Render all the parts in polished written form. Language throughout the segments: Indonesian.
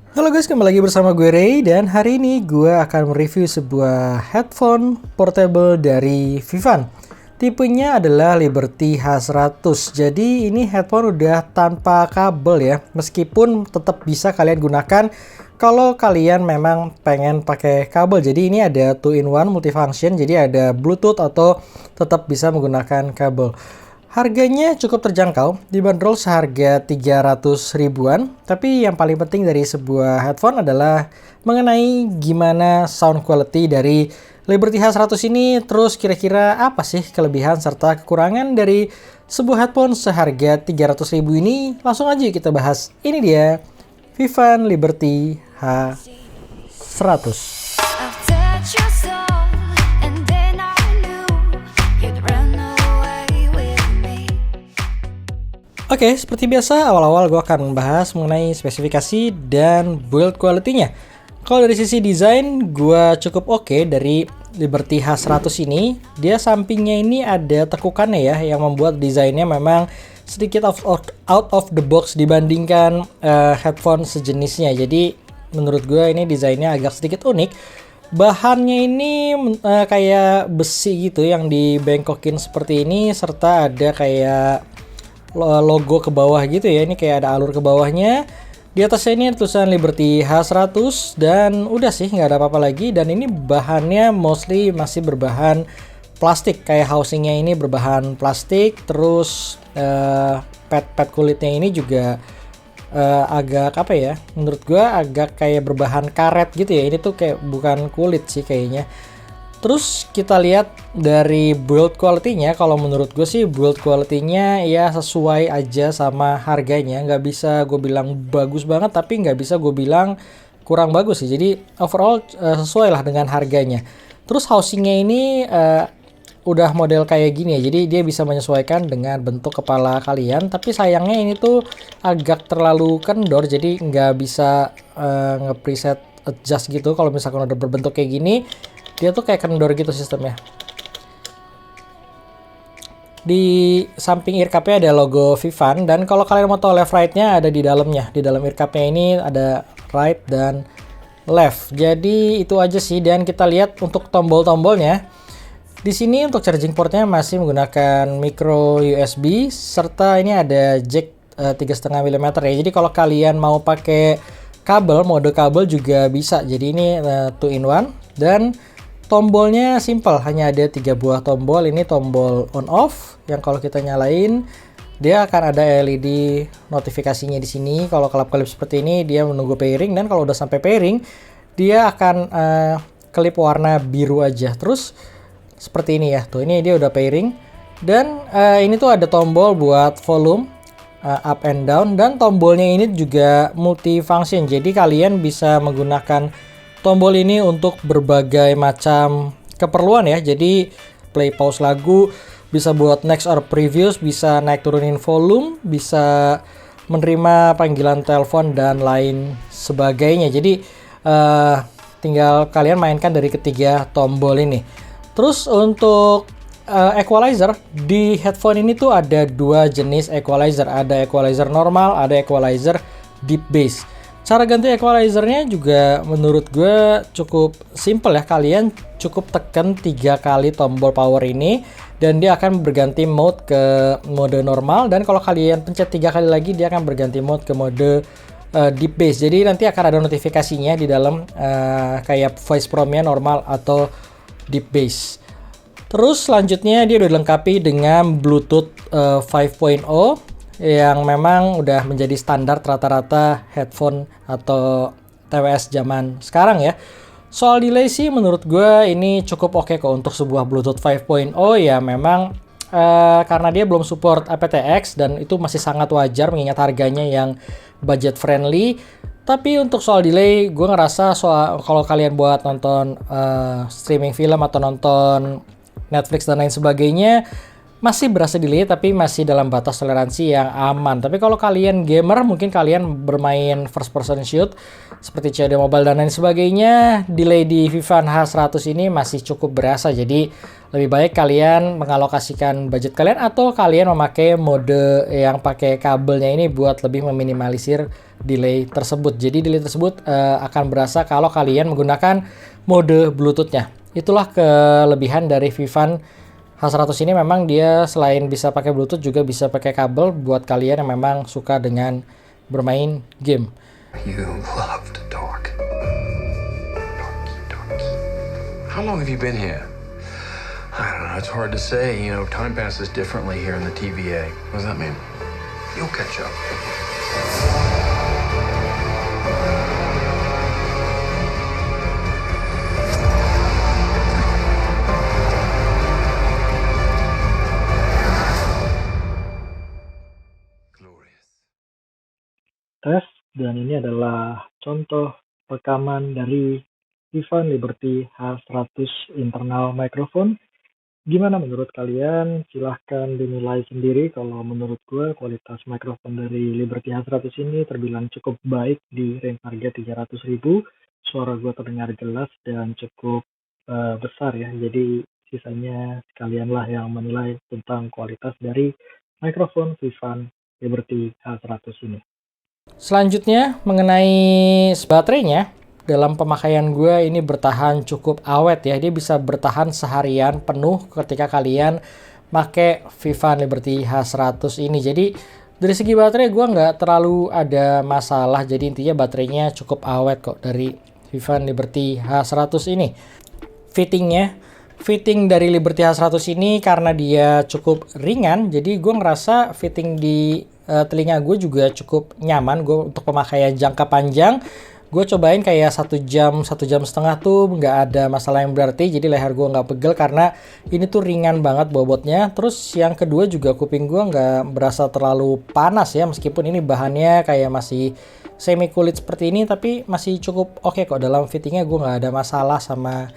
Halo guys, kembali lagi bersama gue Ray dan hari ini gue akan mereview sebuah headphone portable dari Vivan. Tipenya adalah Liberty H100. Jadi ini headphone udah tanpa kabel ya, meskipun tetap bisa kalian gunakan kalau kalian memang pengen pakai kabel. Jadi ini ada 2-in-1 multifunction, jadi ada Bluetooth atau tetap bisa menggunakan kabel. Harganya cukup terjangkau, dibanderol seharga 300 ribuan. Tapi yang paling penting dari sebuah headphone adalah mengenai gimana sound quality dari Liberty H100 ini. Terus kira-kira apa sih kelebihan serta kekurangan dari sebuah headphone seharga 300 ribu ini? Langsung aja kita bahas. Ini dia Vivan Liberty H100. Oke, seperti biasa awal-awal gue akan membahas mengenai spesifikasi dan build quality-nya. Kalau dari sisi desain, gue cukup oke dari Liberty H100 ini. Dia sampingnya ini ada tekukannya ya, yang membuat desainnya memang sedikit out of the box dibandingkan headphone sejenisnya. Jadi menurut gue ini desainnya agak sedikit unik. Bahannya ini kayak besi gitu yang dibengkokin seperti ini, serta ada kayak logo ke bawah gitu ya. Ini kayak ada alur ke bawahnya. Di atasnya ini tulisan Liberty H100 dan udah sih, nggak ada apa-apa lagi. Dan ini bahannya mostly masih berbahan plastik, kayak housingnya ini berbahan plastik. Terus pad kulitnya ini juga agak apa ya, menurut gua agak kayak berbahan karet gitu ya. Ini tuh kayak bukan kulit sih kayaknya. Terus kita lihat dari build quality-nya, kalau menurut gue sih build quality-nya ya sesuai aja sama harganya. Nggak bisa gue bilang bagus banget, tapi nggak bisa gue bilang kurang bagus sih. Jadi overall sesuai lah dengan harganya. Terus housing-nya ini udah model kayak gini ya, jadi dia bisa menyesuaikan dengan bentuk kepala kalian. Tapi sayangnya ini tuh agak terlalu kendor, jadi nggak bisa nge-preset adjust gitu. Kalau misalkan udah berbentuk kayak gini, dia tuh kayak kendor gitu sistemnya. Di samping ear cup-nya ada logo Vivan, dan kalau kalian mau tahu left right-nya ada di dalamnya. Di dalam ear cup-nya ini ada right dan left. Jadi itu aja sih. Dan kita lihat untuk tombol-tombolnya. Di sini untuk charging port-nya masih menggunakan micro USB, serta ini ada jack 3,5 mm ya. Jadi kalau kalian mau pakai kabel, mode kabel juga bisa. Jadi ini 2-in-1 dan tombolnya simple, hanya ada 3 buah tombol. Ini tombol on off yang kalau kita nyalain dia akan ada LED notifikasinya di sini. Kalau kelap-kelip seperti ini dia menunggu pairing, dan kalau udah sampai pairing dia akan kelip warna biru aja. Terus seperti ini ya. Tuh, ini dia udah pairing. Dan ini tuh ada tombol buat volume up and down, dan tombolnya ini juga multifunction. Jadi kalian bisa menggunakan tombol ini untuk berbagai macam keperluan ya. Jadi play pause lagu, bisa buat next or previous, bisa naik turunin volume, bisa menerima panggilan telepon dan lain sebagainya. Jadi tinggal kalian mainkan dari ketiga tombol ini. Terus untuk equalizer di headphone ini tuh ada 2 jenis equalizer. Ada equalizer normal, ada equalizer deep bass. Cara ganti equalizernya juga menurut gue cukup simple ya. Kalian cukup tekan 3 kali tombol power ini dan dia akan berganti mode ke mode normal. Dan kalau kalian pencet 3 kali lagi, dia akan berganti mode ke mode deep bass. Jadi nanti akan ada notifikasinya di dalam kayak voice prompt-nya normal atau deep bass. Terus selanjutnya dia udah dilengkapi dengan Bluetooth 5.0 yang memang udah menjadi standar rata-rata headphone atau TWS zaman sekarang ya. Soal delay sih menurut gue ini cukup oke kok untuk sebuah Bluetooth 5.0 ya. Memang karena dia belum support aptX dan itu masih sangat wajar mengingat harganya yang budget friendly. Tapi untuk soal delay, gue ngerasa kalau kalian buat nonton streaming film atau nonton Netflix dan lain sebagainya, masih berasa delay tapi masih dalam batas toleransi yang aman. Tapi kalau kalian gamer, mungkin kalian bermain first person shoot seperti COD Mobile dan lain sebagainya, delay di Vivan H100 ini masih cukup berasa. Jadi lebih baik kalian mengalokasikan budget kalian atau kalian memakai mode yang pakai kabelnya ini buat lebih meminimalisir delay tersebut. Jadi delay tersebut akan berasa kalau kalian menggunakan mode Bluetooth-nya. Itulah kelebihan dari Vivan H100 ini, memang dia selain bisa pakai Bluetooth juga bisa pakai kabel buat kalian yang memang suka dengan bermain game. You love to talk. Talky. How long have you been here? I don't know, it's hard to say. You know, time passes differently here in the TVA. What does that mean? You'll catch up. Tes, dan ini adalah contoh rekaman dari Vivan Liberty H100 internal microphone. Gimana menurut kalian? Silahkan dinilai sendiri. Kalau menurut gue kualitas mikrofon dari Liberty H100 ini terbilang cukup baik di range harga 300.000. Suara gue terdengar jelas dan cukup besar ya. Jadi sisanya sekalianlah yang menilai tentang kualitas dari mikrofon Vivan Liberty H100 ini. Selanjutnya mengenai baterainya, dalam pemakaian gue ini bertahan cukup awet ya. Dia bisa bertahan seharian penuh ketika kalian pakai Vivan Liberty H100 ini. Jadi dari segi baterai gue nggak terlalu ada masalah. Jadi intinya baterainya cukup awet kok dari Vivan Liberty H100 ini. Fitting dari Liberty H100 ini karena dia cukup ringan, jadi gue ngerasa fitting di telinga gue juga cukup nyaman. Gue untuk pemakaian jangka panjang, gue cobain kayak 1 jam, 1 jam setengah tuh nggak ada masalah yang berarti. Jadi leher gue nggak pegel karena ini tuh ringan banget bobotnya. Terus yang kedua juga kuping gue nggak berasa terlalu panas ya, meskipun ini bahannya kayak masih semi kulit seperti ini, tapi masih cukup oke kok. Dalam fittingnya gue nggak ada masalah sama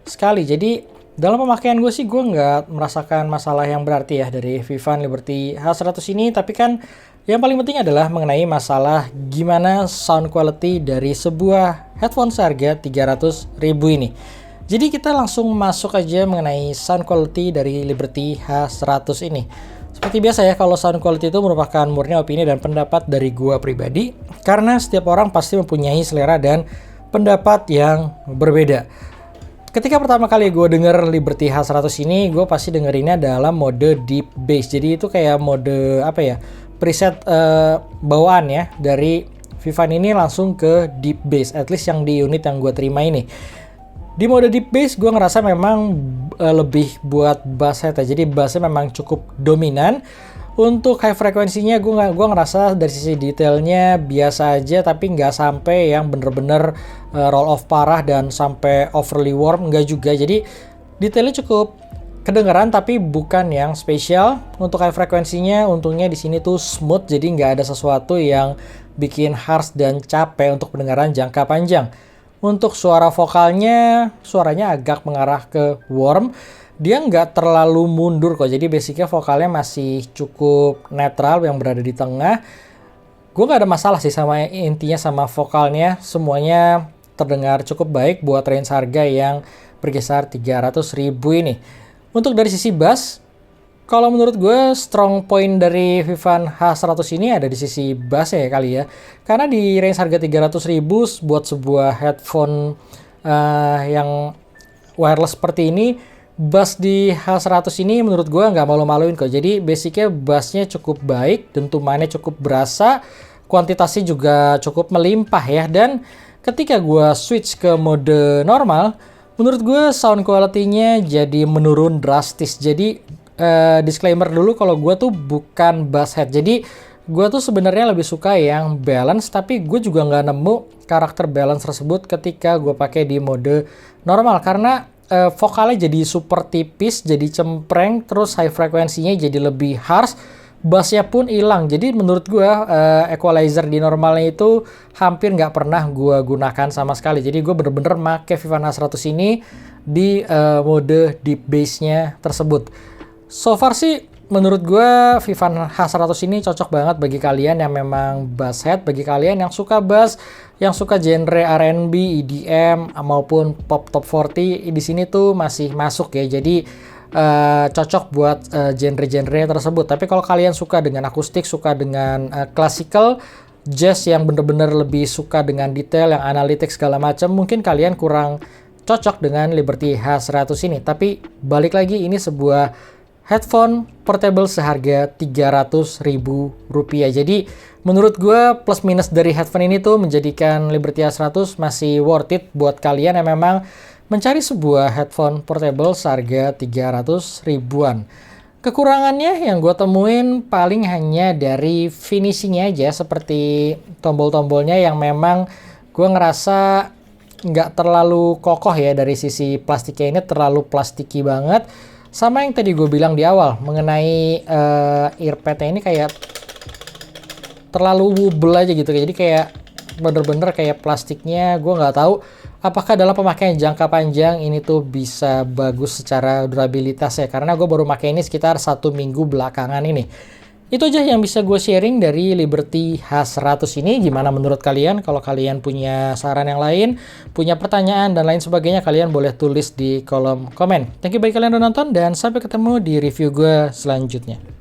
sekali. Jadi dalam pemakaian gue sih gue nggak merasakan masalah yang berarti ya dari Vivan Liberty H100 ini. Tapi kan yang paling penting adalah mengenai masalah gimana sound quality dari sebuah headphone seharga 300.000 ini. Jadi kita langsung masuk aja mengenai sound quality dari Liberty H100 ini. Seperti biasa ya, kalau sound quality itu merupakan murni opini dan pendapat dari gua pribadi, karena setiap orang pasti mempunyai selera dan pendapat yang berbeda. Ketika pertama kali gue denger Liberty H100 ini, gue pasti dengerinnya dalam mode deep bass. Jadi itu kayak mode preset bawaan ya dari Vivan ini langsung ke deep bass. At least yang di unit yang gue terima ini. Di mode deep bass gue ngerasa memang lebih buat bass head ya. Jadi bassnya memang cukup dominan. Untuk high frekuensinya gue ngerasa dari sisi detailnya biasa aja, tapi nggak sampai yang bener-bener roll off parah dan sampai overly warm, nggak juga. Jadi detailnya cukup kedengeran tapi bukan yang spesial. Untuk high frekuensinya untungnya di sini tuh smooth, jadi nggak ada sesuatu yang bikin harsh dan capek untuk pendengaran jangka panjang. Untuk suara vokalnya, suaranya agak mengarah ke warm. Dia nggak terlalu mundur kok, jadi basicnya vokalnya masih cukup netral yang berada di tengah. Gue nggak ada masalah sih sama intinya sama vokalnya, semuanya terdengar cukup baik buat range harga yang berkisar 300.000 ini. Untuk dari sisi bass, kalau menurut gue strong point dari Vivan H100 ini ada di sisi bass ya kali ya. Karena di range harga 300.000 buat sebuah headphone yang wireless seperti ini, bass di H100 ini menurut gue nggak malu-maluin kok. Jadi basicnya bassnya cukup baik, dentumannya cukup berasa, kuantitasnya juga cukup melimpah ya. Dan ketika gue switch ke mode normal, menurut gue sound quality-nya jadi menurun drastis. Jadi disclaimer dulu kalau gue tuh bukan bass head. Jadi gue tuh sebenarnya lebih suka yang balance, tapi gue juga nggak nemu karakter balance tersebut ketika gue pakai di mode normal. Karena vokalnya jadi super tipis, jadi cempreng, terus high frekuensinya jadi lebih harsh, bassnya pun hilang. Jadi menurut gue equalizer di normalnya itu hampir nggak pernah gue gunakan sama sekali. Jadi gue bener-bener make Vivan H100 ini di mode deep bass-nya tersebut. So far sih menurut gue Vivan H100 ini cocok banget bagi kalian yang memang bass head, bagi kalian yang suka bass, yang suka genre R&B, EDM maupun pop top 40 di sini tuh masih masuk ya. Jadi cocok buat genre-genre tersebut. Tapi kalau kalian suka dengan akustik, suka dengan classical, jazz yang bener-bener lebih suka dengan detail, yang analitik segala macam, mungkin kalian kurang cocok dengan Liberty H100 ini. Tapi balik lagi, ini sebuah headphone portable seharga Rp300.000. Jadi menurut gue plus minus dari headphone ini tuh menjadikan Liberty H100 masih worth it buat kalian yang memang mencari sebuah headphone portable seharga 300 ribuan. Kekurangannya yang gue temuin paling hanya dari finishingnya aja, seperti tombol-tombolnya yang memang gue ngerasa nggak terlalu kokoh ya. Dari sisi plastiknya ini terlalu plastiki banget. Sama yang tadi gue bilang di awal mengenai earpadnya ini kayak terlalu wobble aja gitu. Jadi kayak bener-bener kayak plastiknya, gue nggak tahu apakah dalam pemakaian jangka panjang ini tuh bisa bagus secara durabilitas ya. Karena gue baru pakai ini sekitar 1 minggu belakangan ini. Itu aja yang bisa gue sharing dari Liberty H100 ini. Gimana menurut kalian? Kalau kalian punya saran yang lain, punya pertanyaan dan lain sebagainya, kalian boleh tulis di kolom komen. Thank you bagi kalian yang udah nonton, dan sampai ketemu di review gue selanjutnya.